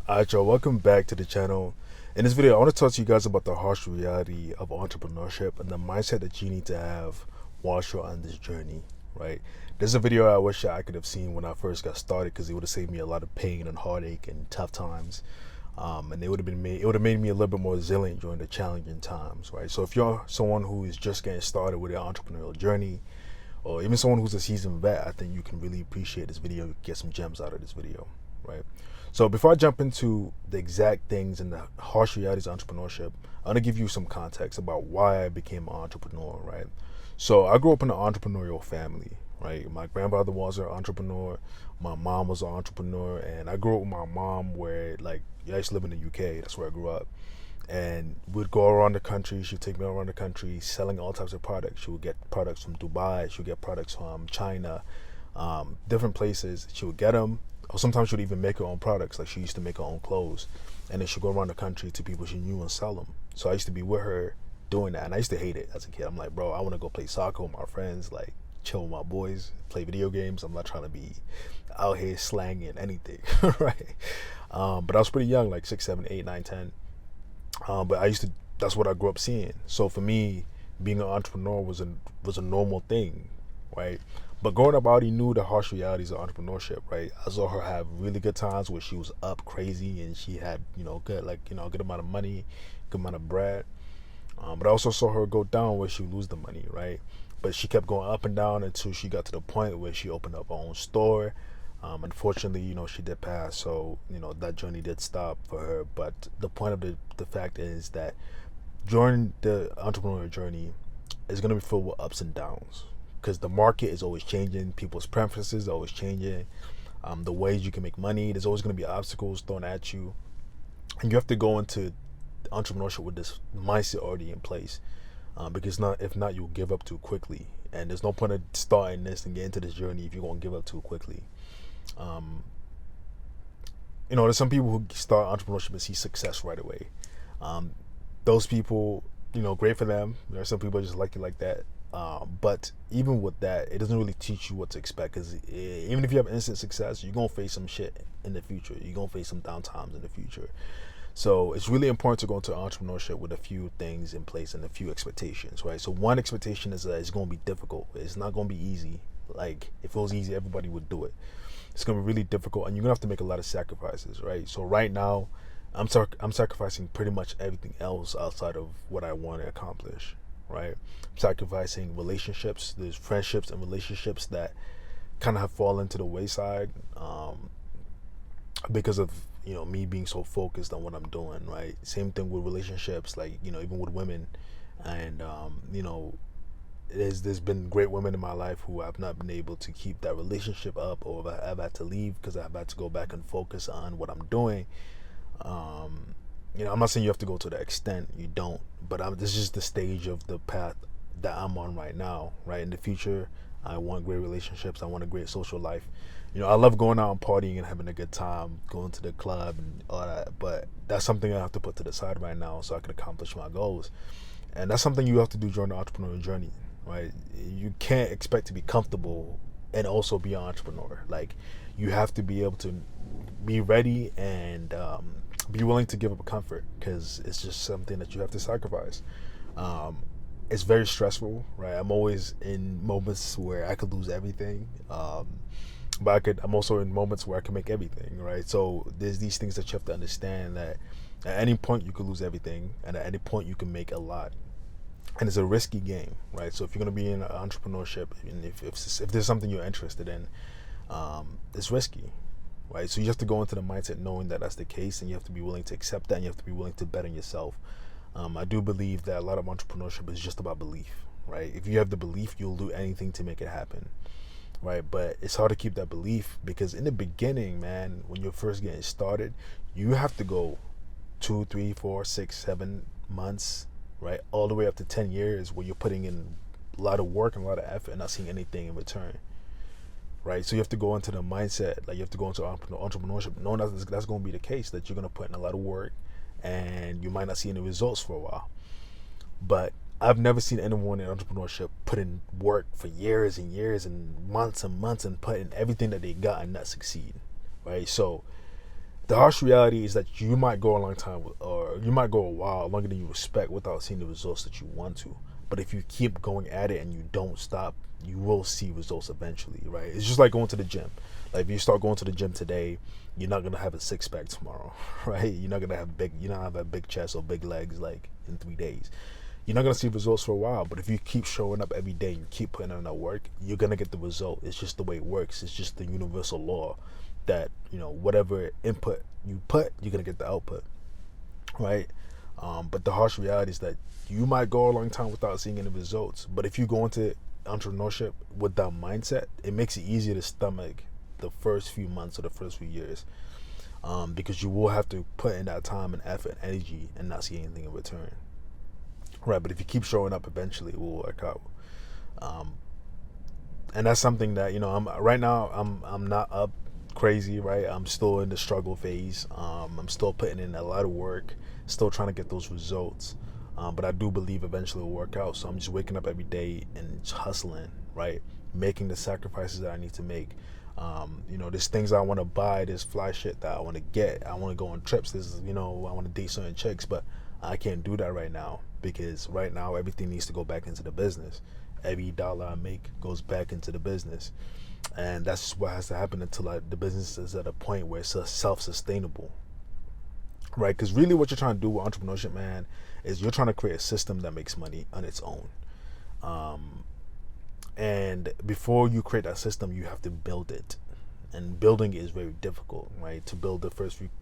Alright, y'all, welcome back to the channel. In this video, I want to talk to you guys about the harsh reality of entrepreneurship and the mindset that you need to have whilst you're on this journey, right? This is a video I wish I could have seen when I first got started because it would have saved me a lot of pain and heartache and tough times. And it would have made me a little bit more resilient during the challenging times, right? So if you're someone who is just getting started with their entrepreneurial journey, or even someone who's a seasoned vet, I think you can really appreciate this video, get some gems out of this video, right? So before I jump into the exact things and the harsh realities of entrepreneurship, I want to give you some context about why I became an entrepreneur, right? So I grew up in an entrepreneurial family, right? My grandfather was an entrepreneur, my mom was an entrepreneur, and I grew up with my mom where, like, I used to live in the UK, that's where I grew up. And we'd go around the country. She'd take me around the country selling all types of products. She would get products from Dubai. She would get products from China, different places. She would get them. Or sometimes she would even make her own products. Like, she used to make her own clothes. And then she'd go around the country to people she knew and sell them. So I used to be with her doing that. And I used to hate it as a kid. I'm like, bro, I want to go play soccer with my friends, like chill with my boys, play video games. I'm not trying to be out here slanging anything, right? But I was pretty young, like 6, 7, 8, 9, 10. But that's what I grew up seeing. So for me, being an entrepreneur was a normal thing, right? But growing up, I already knew the harsh realities of entrepreneurship, right? I saw her have really good times where she was up crazy and she had, good, good amount of money, good amount of bread. But I also saw her go down where she would lose the money, right? But she kept going up and down until she got to the point where she opened up her own store. Unfortunately, she did pass, so that journey did stop for her. But the point of the fact is that during the entrepreneurial journey is going to be filled with ups and downs because the market is always changing, people's preferences are always changing, the ways you can make money. There's always going to be obstacles thrown at you, and you have to go into entrepreneurship with this mindset already in place, because if not, you'll give up too quickly. And there's no point of starting this and getting into this journey if you're going to give up too quickly. There's some people who start entrepreneurship and see success right away. Those people, great for them. There are some people just like it like that. But even with that, it doesn't really teach you what to expect, because even if you have instant success, you're going to face some shit in the future. You're going to face some down times in the future. So it's really important to go into entrepreneurship with a few things in place and a few expectations, right? So one expectation is that it's going to be difficult. It's not going to be easy. Like, if it was easy, everybody would do it. It's going to be really difficult, and you're going to have to make a lot of sacrifices, right? So right now, I'm sacrificing pretty much everything else outside of what I want to accomplish, right? I'm sacrificing relationships. There's friendships and relationships that kind of have fallen to the wayside, because of me being so focused on what I'm doing, right? Same thing with relationships, like even with women, and there's been great women in my life who I've not been able to keep that relationship up, or I've had to leave because I've had to go back and focus on what I'm doing. I'm not saying you have to go to the extent, you don't, but this is just the stage of the path that I'm on right now, right? In the future, I want great relationships. I want a great social life. I love going out and partying and having a good time, going to the club and all that, but that's something I have to put to the side right now so I can accomplish my goals. And that's something you have to do during the entrepreneurial journey, right? You can't expect to be comfortable and also be an entrepreneur. Like, you have to be able to be ready and be willing to give up comfort, because it's just something that you have to sacrifice. It's very stressful, right? I'm always in moments where I could lose everything, but I'm also in moments where I can make everything, right? So there's these things that you have to understand, that at any point you could lose everything, and at any point you can make a lot. And it's a risky game, right? So if you're going to be in entrepreneurship, and if there's something you're interested in, it's risky, right? So you have to go into the mindset knowing that that's the case, and you have to be willing to accept that, and you have to be willing to bet on yourself. I do believe that a lot of entrepreneurship is just about belief, right? If you have the belief, you'll do anything to make it happen, right? But it's hard to keep that belief, because in the beginning, man, when you're first getting started, you have to go 2, 3, 4, 6, 7 months, right, all the way up to 10 years, where you're putting in a lot of work and a lot of effort and not seeing anything in return, right? So you have to go into the mindset, like, you have to go into entrepreneurship knowing that that's going to be the case, that you're going to put in a lot of work and you might not see any results for a while. But I've never seen anyone in entrepreneurship put in work for years and years and months and put in everything that they got and not succeed, right? So the harsh reality is that you might go a long time, or you might go a while longer than you expect without seeing the results that you want to. But if you keep going at it and you don't stop, you will see results eventually, right? It's just like going to the gym. Like if you start going to the gym today, you're not gonna have a six pack tomorrow, right? You're not gonna have a big chest or big legs like in 3 days. You're not gonna see results for a while, but if you keep showing up every day and you keep putting in that work, you're gonna get the result. It's just the way it works. It's just the universal law that, whatever input you put, you're gonna get the output, right? But the harsh reality is that you might go a long time without seeing any results. But if you go into entrepreneurship with that mindset, it makes it easier to stomach the first few months or the first few years, because you will have to put in that time and effort and energy and not see anything in return, right? But if you keep showing up, eventually it will work out. And that's something that, I'm right now, I'm not up crazy, right? I'm still in the struggle phase. I'm still putting in a lot of work, still trying to get those results, but I do believe eventually it'll work out. So I'm just waking up every day and just hustling, right? Making the sacrifices that I need to make. There's things I want to buy, there's fly shit that I want to get, I want to go on trips, I want to date certain chicks, but I can't do that right now, because right now everything needs to go back into the business. Every dollar I make goes back into the business, and that's just what has to happen until the business is at a point where it's self-sustainable, right? Because really what you're trying to do with entrepreneurship, man, is you're trying to create a system that makes money on its own. And before you create that system, you have to build it, and building it is very difficult, right? To build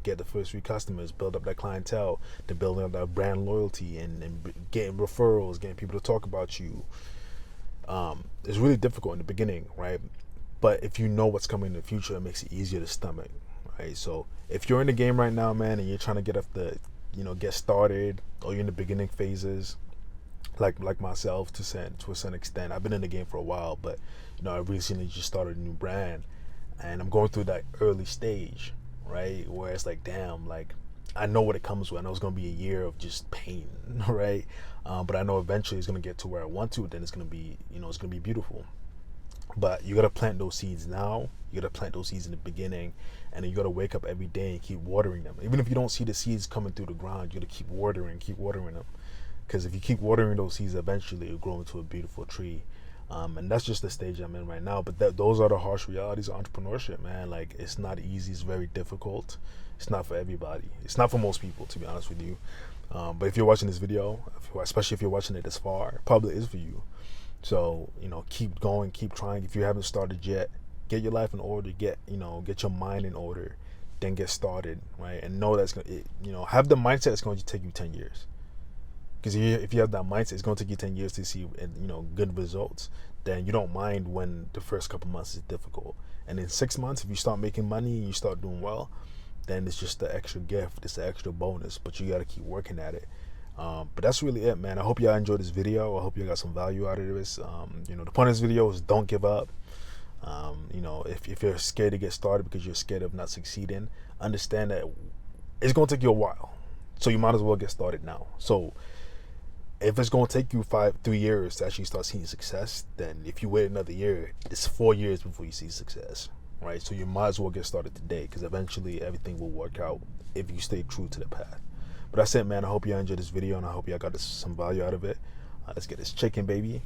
get the first few customers, build up that clientele, to build up that brand loyalty, and getting referrals, getting people to talk about you. It's really difficult in the beginning, right? But if you know what's coming in the future, it makes it easier to stomach, right? So if you're in the game right now, man, and you're trying to get started, or you're in the beginning phases, like myself to a certain extent. I've been in the game for a while, but I recently just started a new brand, and I'm going through that early stage, right, where it's like, damn, like I know what it comes with. I know it's gonna be a year of just pain, right? But I know eventually it's gonna get to where I want to. Then it's gonna be, it's gonna be beautiful. But you gotta plant those seeds now. You gotta plant those seeds in the beginning, and then you gotta wake up every day and keep watering them. Even if you don't see the seeds coming through the ground, you gotta keep watering them. Because if you keep watering those seeds, eventually it'll grow into a beautiful tree. And that's just the stage I'm in right now. But those are the harsh realities of entrepreneurship, man. Like, it's not easy. It's very difficult. It's not for everybody. It's not for most people, to be honest with you. But if you're watching this video, especially if you're watching it this far, it probably is for you. So, keep going, keep trying. If you haven't started yet, get your life in order. Get your mind in order. Then get started, right? And know that's gonna, have the mindset it's going to take you 10 years. Because if you have that mindset, it's going to take you 10 years to see, good results. Then you don't mind when the first couple months is difficult. And in 6 months, if you start making money and you start doing well, then it's just the extra gift. It's the extra bonus. But you got to keep working at it. But that's really it, man. I hope y'all enjoyed this video. I hope you got some value out of this. The point of this video is don't give up. If you're scared to get started because you're scared of not succeeding, understand that it's going to take you a while. So you might as well get started now. So if it's going to take you 3 years to actually start seeing success, then if you wait another year, it's 4 years before you see success, right? So you might as well get started today, because eventually everything will work out if you stay true to the path. But that's it, man. I hope you enjoyed this video, and I hope y'all got some value out of it. Let's get this chicken, baby.